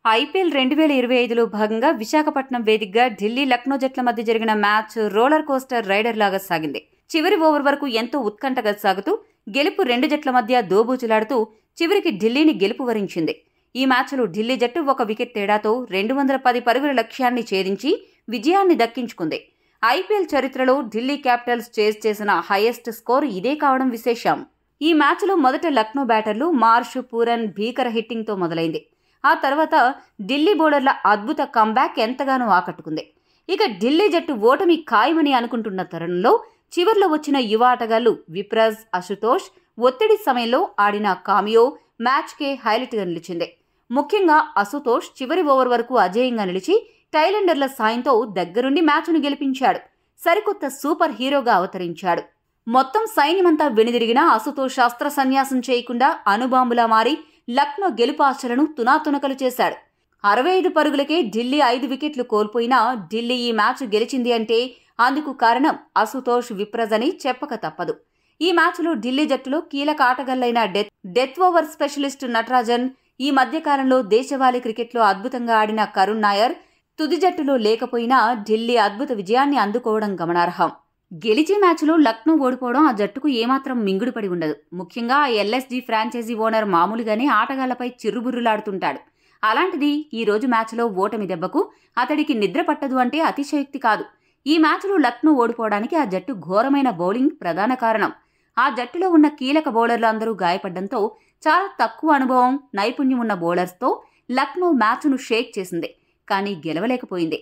IPL 2025లో భాగంగా విశాఖపట్నం వేదికగా ఢిల్లీ లక్నో జట్ల మధ్య జరిగిన మ్యాచ్ రోలర్ కోస్టర్ రైడర్ లాగా సాగింది. చివరి ఓవర్ వరకు ఎంతో ఉత్కంఠగా సాగుతూ గెలుపు రెండు జట్ల మధ్య దోబూచులాడుతూ చివరికి ఢిల్లీని గెలుపు వరించింది. ఈ మ్యాచ్లో ఢిల్లీ జట్టు ఒక వికెట్ తేడాతో 210 పరుగుల లక్ష్యాన్ని ఛేదించి విజయాన్ని దక్కించుకుంది. ఐపీఎల్ చరిత్రలో ఢిల్లీ క్యాపిటల్స్ చేజ్ చేసిన హైయెస్ట్ స్కోర్ ఇదే కావడం విశేషం. ఈ మ్యాచ్లో మొదట లక్నో బ్యాటర్లు మార్ష్, పూరన్ భీకర హిట్టింగ్తో మొదలైంది. ఆ తర్వాత ఢిల్లీ బౌలర్ల అద్భుత కంబ్యాక్ ఎంతగానో ఆకట్టుకుంది. ఇక ఢిల్లీ జట్టు ఓటమి ఖాయమని అనుకుంటున్న తరుణంలో చివర్లో వచ్చిన యువ ఆటగాళ్లు విప్రజ్, అశుతోష్ ఒత్తిడి సమయంలో ఆడిన కామియో మ్యాచ్కే హైలైట్గా నిలిచింది. ముఖ్యంగా అశుతోష్ చివరి ఓవర్ వరకు అజేయంగా నిలిచి టైలెండర్ల సాయంతో దగ్గరుండి మ్యాచ్ను గెలిపించాడు. సరికొత్త సూపర్ హీరోగా అవతరించాడు. మొత్తం సైన్యమంతా వెనుదిరిగినా అశుతోష్ అస్త్ర సన్యాసం చేయకుండా అణుబాంబులా మారి లక్నో గెలుపు ఆశలను తునాతునకలు చేశాడు. 65 పరుగులకే ఢిల్లీ 5 వికెట్లు కోల్పోయినా ఢిల్లీ ఈ మ్యాచ్ గెలిచింది అంటే అందుకు కారణం అశుతోష్, విప్రజ్ అని చెప్పక తప్పదు. ఈ మ్యాచ్లో ఢిల్లీ జట్టులో కీలక ఆటగాళ్లైన డెత్ ఓవర్ స్పెషలిస్ట్ నటరాజన్, ఈ మధ్యకాలంలో దేశవాళీ క్రికెట్లో అద్భుతంగా ఆడిన కరుణ్ నాయర్ తుది జట్టులో లేకపోయినా ఢిల్లీ అద్భుత విజయాన్ని అందుకోవడం గమనార్హం. గెలిచే మ్యాచ్లో లక్నో ఓడిపోవడం ఆ జట్టుకు ఏమాత్రం మింగుడుపడి ఉండదు. ముఖ్యంగా ఎల్ఎస్జీ ఫ్రాంచైజీ ఓనర్ మామూలుగానే ఆటగాళ్లపై చిర్రుబుర్రులాడుతుంటాడు. అలాంటిది ఈ రోజు మ్యాచ్లో ఓటమి దెబ్బకు అతడికి నిద్ర పట్టదు అంటే అతిశయోక్తి కాదు. ఈ మ్యాచ్లో లక్నో ఓడిపోవడానికి ఆ జట్టు ఘోరమైన బౌలింగ్ ప్రధాన కారణం. ఆ జట్టులో ఉన్న కీలక బౌలర్లు అందరూ గాయపడ్డంతో చాలా తక్కువ అనుభవం, నైపుణ్యం ఉన్న బౌలర్స్తో లక్నో మ్యాచ్ను షేక్ చేసింది. కానీ గెలవలేకపోయింది.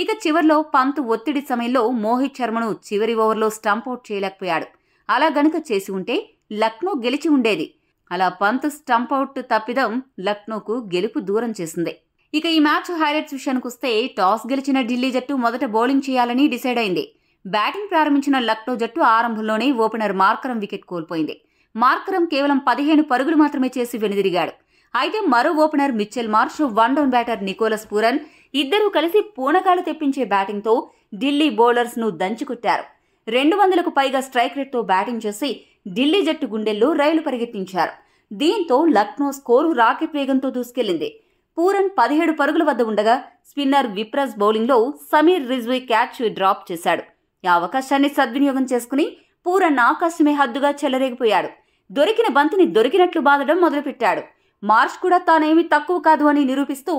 ఇక చివర్లో పంత్ ఒత్తిడి సమయంలో మోహిత్ శర్మను చివరి ఓవర్లో స్టంపౌట్ చేయలేకపోయాడు. అలా గనుక చేసి ఉంటే లక్నో గెలిచి ఉండేది. అలా పంత్ స్టంపౌట్ తప్పిదం లక్నోకు గెలుపు దూరం చేసింది. ఇక ఈ మ్యాచ్ హైలైట్స్ విషయానికొస్తే టాస్ గెలిచిన ఢిల్లీ జట్టు మొదట బౌలింగ్ చేయాలని డిసైడ్ అయింది. బ్యాటింగ్ ప్రారంభించిన లక్నో జట్టు ఆరంభంలోనే ఓపెనర్ మార్కరం వికెట్ కోల్పోయింది. మార్కరం కేవలం 15 పరుగులు మాత్రమే చేసి వెనుదిరిగాడు. అయితే మరో opener Mitchell Marsh, one down batter Nicholas Pooran ఇద్దరూ కలిసి పూనకాలు తెప్పించే బ్యాటింగ్తో ఢిల్లీ బౌలర్స్ను దంచుకొట్టారు. 200కు పైగా స్ట్రైక్ రేట్తో బ్యాటింగ్ చేసి ఢిల్లీ జట్టు గుండెల్లో రైలు పరిగెత్తించారు. దీంతో లక్నో స్కోరు రాకెట్ వేగంతో దూసుకెళ్లింది. పూరన్ 17 పరుగుల వద్ద ఉండగా స్పిన్నర్ విప్రజ్ బౌలింగ్లో సమీర్ రిజ్వీ క్యాచ్ డ్రాప్ చేశాడు. ఈ అవకాశాన్ని సద్వినియోగం చేసుకుని పూరన్ ఆకాశమే హద్దుగా చెలరేగిపోయాడు. దొరికిన బంతిని దొరికినట్లు బాదడం మొదలుపెట్టాడు. మార్ష్ కూడా తానేమీ తక్కువ కాదు అని నిరూపిస్తూ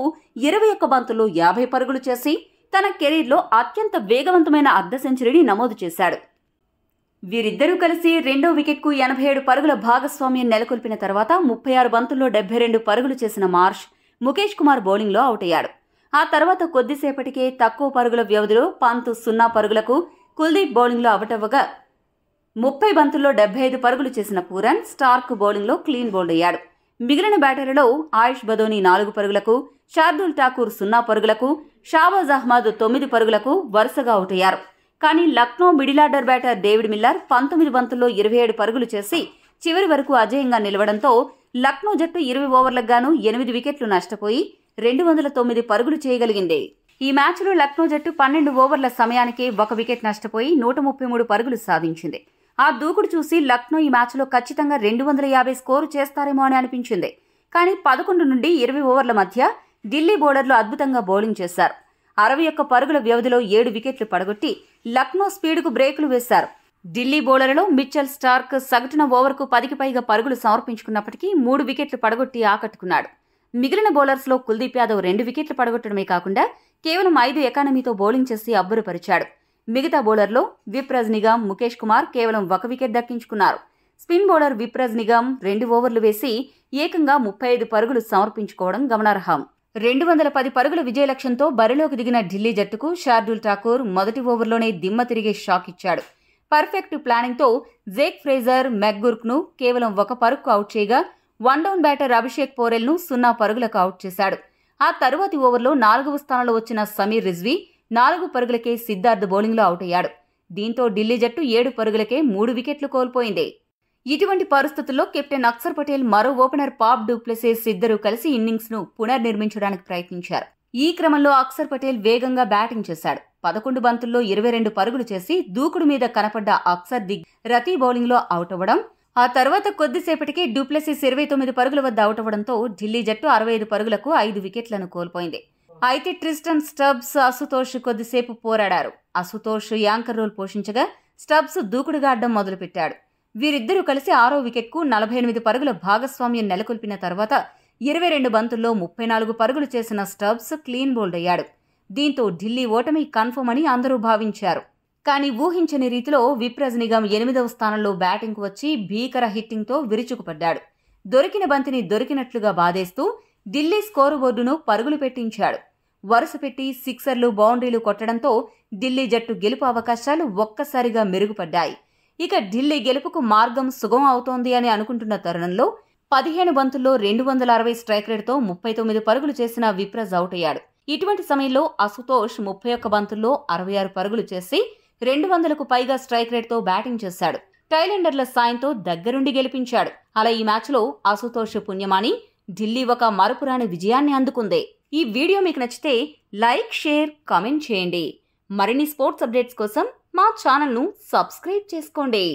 21 బంతుల్లో 50 పరుగులు చేసి తన కెరీర్లో అత్యంత వేగవంతమైన అర్ధ సెంచరీని నమోదు చేశాడు. వీరిద్దరూ కలిసి రెండో వికెట్కు 87 పరుగుల భాగస్వామ్యం నెలకొల్పిన తర్వాత 36 బంతుల్లో 72 పరుగులు చేసిన మార్ష్ ముఖేష్ కుమార్ బౌలింగ్లో అవుట్ అయ్యాడు. ఆ తర్వాత కొద్దిసేపటికే తక్కువ పరుగుల వ్యవధిలో పంత్ 0 పరుగులకు కుల్దీప్ బౌలింగ్లో అవుట్ అవ్వగా 30 బంతుల్లో 75 పరుగులు చేసిన పూరన్ స్టార్క్ బౌలింగ్లో క్లీన్ బౌల్డ్ అయ్యాడు. మిగిలిన బ్యాటర్లలో ఆయుష్ బదోని 4 పరుగులకు, శార్దుల్ ఠాకూర్ 0 పరుగులకు, షాబాజ్ అహ్మద్ 9 పరుగులకు వరుసగా అవుట్ అయ్యారు. కానీ Lucknow middle order batter David Miller 19 బంతుల్లో 27 పరుగులు చేసి చివరి వరకు అజేయంగా నిలవడంతో లక్నో జట్టు 20 ఓవర్లకు గాను 8 వికెట్లు నష్టపోయి 209 పరుగులు చేయగలిగింది. ఈ మ్యాచ్లో లక్నో జట్టు 12 ఓవర్ల సమయానికి 1 వికెట్ నష్టపోయి 133 పరుగులు సాధించింది. ఆ దూకుడు చూసి లక్నో ఈ మ్యాచ్లో ఖచ్చితంగా 250 స్కోరు చేస్తారేమో అని అనిపించింది. కానీ 11 నుండి 20 ఓవర్ల మధ్య ఢిల్లీ బౌలర్లు అద్భుతంగా బౌలింగ్ చేశారు. 61 పరుగుల వ్యవధిలో 7 వికెట్లు పడగొట్టి లక్నో స్పీడ్కు బ్రేకులు వేశారు. ఢిల్లీ బౌలర్లలో మిచెల్ స్టార్క్ సగటున ఓవర్కు 10కి పైగా పరుగులు సమర్పించుకున్నప్పటికీ 3 వికెట్లు పడగొట్టి ఆకట్టుకున్నాడు. మిగిలిన బౌలర్స్లో కుల్దీప్ యాదవ్ 2 వికెట్లు పడగొట్టడమే కాకుండా కేవలం 5 ఎకానమీతో బౌలింగ్ చేసి అబ్బురపరిచాడు. మిగతా బౌలర్లో విప్రజ్ నిగమ్, ముఖేష్ కుమార్ కేవలం 1 వికెట్ దక్కించుకున్నారు. స్పిన్ బౌలర్ విప్రజ్ నిగమ్ 2 ఓవర్లు వేసి ఏకంగా 35 పరుగులు సమర్పించుకోవడం గమనార్హం. 210 పరుగుల విజయ లక్ష్యంతో బరిలోకి దిగిన ఢిల్లీ జట్టుకు శార్దుల్ ఠాకూర్ మొదటి ఓవర్లోనే దిమ్మ తిరిగే షాక్ ఇచ్చాడు. పర్ఫెక్ట్ ప్లానింగ్తో జేక్ ఫ్రేజర్, మెక్గుర్క్ను కేవలం 1 పరుగుకు అవుట్ చేయగా వన్ డౌన్ బ్యాటర్ అభిషేక్ పోరెల్ను 0 పరుగులకు అవుట్ చేశాడు. ఆ తరువాతి ఓవర్లో 4వ స్థానంలో వచ్చిన సమీర్ రిజ్వీ 4 పరుగులకే సిద్ధార్థ్ బౌలింగ్లో అవుట్ అయ్యాడు. దీంతో ఢిల్లీ జట్టు 7 పరుగులకే 3 వికెట్లు కోల్పోయింది. ఇటువంటి పరిస్థితుల్లో కెప్టెన్ అక్షర్ పటేల్, మరో ఓపెనర్ పాప్ డూప్లెసిస్ ఇద్దరూ కలిసి ఇన్నింగ్స్ను పునర్నిర్మించడానికి ప్రయత్నించారు. ఈ క్రమంలో అక్షర్ పటేల్ వేగంగా బ్యాటింగ్ చేశాడు. 11 బంతుల్లో 22 పరుగులు చేసి దూకుడు మీద కనపడ్డ అక్షర్ రతీ బౌలింగ్లో అవుట్ అవ్వడం ఆ తర్వాత కొద్దిసేపటికి డూప్లెసిస్ 29 పరుగుల వద్ద అవుట్ అవ్వడంతో ఢిల్లీ జట్టు 65 పరుగులకు 5 వికెట్లను కోల్పోయింది. అయితే ట్రిస్టన్ స్టబ్స్, అశుతోష్ కొద్దిసేపు పోరాడారు. అశుతోష్ యాంకర్ రోల్ పోషించగా స్టబ్స్ దూకుడుగా ఆడడం మొదలుపెట్టాడు. వీరిద్దరూ కలిసి 6వ వికెట్కు 48 పరుగుల భాగస్వామ్యం నెలకొల్పిన తర్వాత 22 బంతుల్లో 34 పరుగులు చేసిన స్టబ్స్ క్లీన్ బౌల్డ్ అయ్యాడు. దీంతో ఢిల్లీ ఓటమి కన్ఫర్మ్ అని అందరూ భావించారు. కానీ ఊహించని రీతిలో విప్రజ్ నిగమ్ 8వ స్థానంలో బ్యాటింగ్కు వచ్చి భీకర హిట్టింగ్తో విరుచుకుపడ్డాడు. దొరికిన బంతిని దొరికినట్లుగా బాదేస్తూ ఢిల్లీ స్కోరు బోర్డును పరుగులు పెట్టించాడు. వరుసపెట్టి సిక్సర్లు, బౌండరీలు కొట్టడంతో ఢిల్లీ జట్టు గెలుపు అవకాశాలు ఒక్కసారిగా మెరుగుపడ్డాయి. ఇక ఢిల్లీ గెలుపుకు మార్గం సుగమం అవుతోంది అని అనుకుంటున్న తరుణంలో 15 బంతుల్లో 260 స్ట్రైక్ రేట్తో 39 పరుగులు చేసిన విప్రజ్ అవుట్ అయ్యాడు. ఇటువంటి సమయంలో అశుతోష్ 31 బంతుల్లో 66 పరుగులు చేసి 200కు పైగా స్ట్రైక్ రేట్తో బ్యాటింగ్ చేశాడు. టైలెండర్ల సాయంతో దగ్గరుండి గెలిపించాడు. అలా ఈ మ్యాచ్లో అశుతోష్ పుణ్యమాని ఢిల్లీ ఒక మరపురాని విజయాన్ని అందుకుంది. ఈ వీడియో మీకు నచ్చితే లైక్, షేర్, కామెంట్ చేయండి. మరిన్ని స్పోర్ట్స్ అప్డేట్స్ కోసం మా ఛానల్ను సబ్స్క్రైబ్ చేసుకోండి.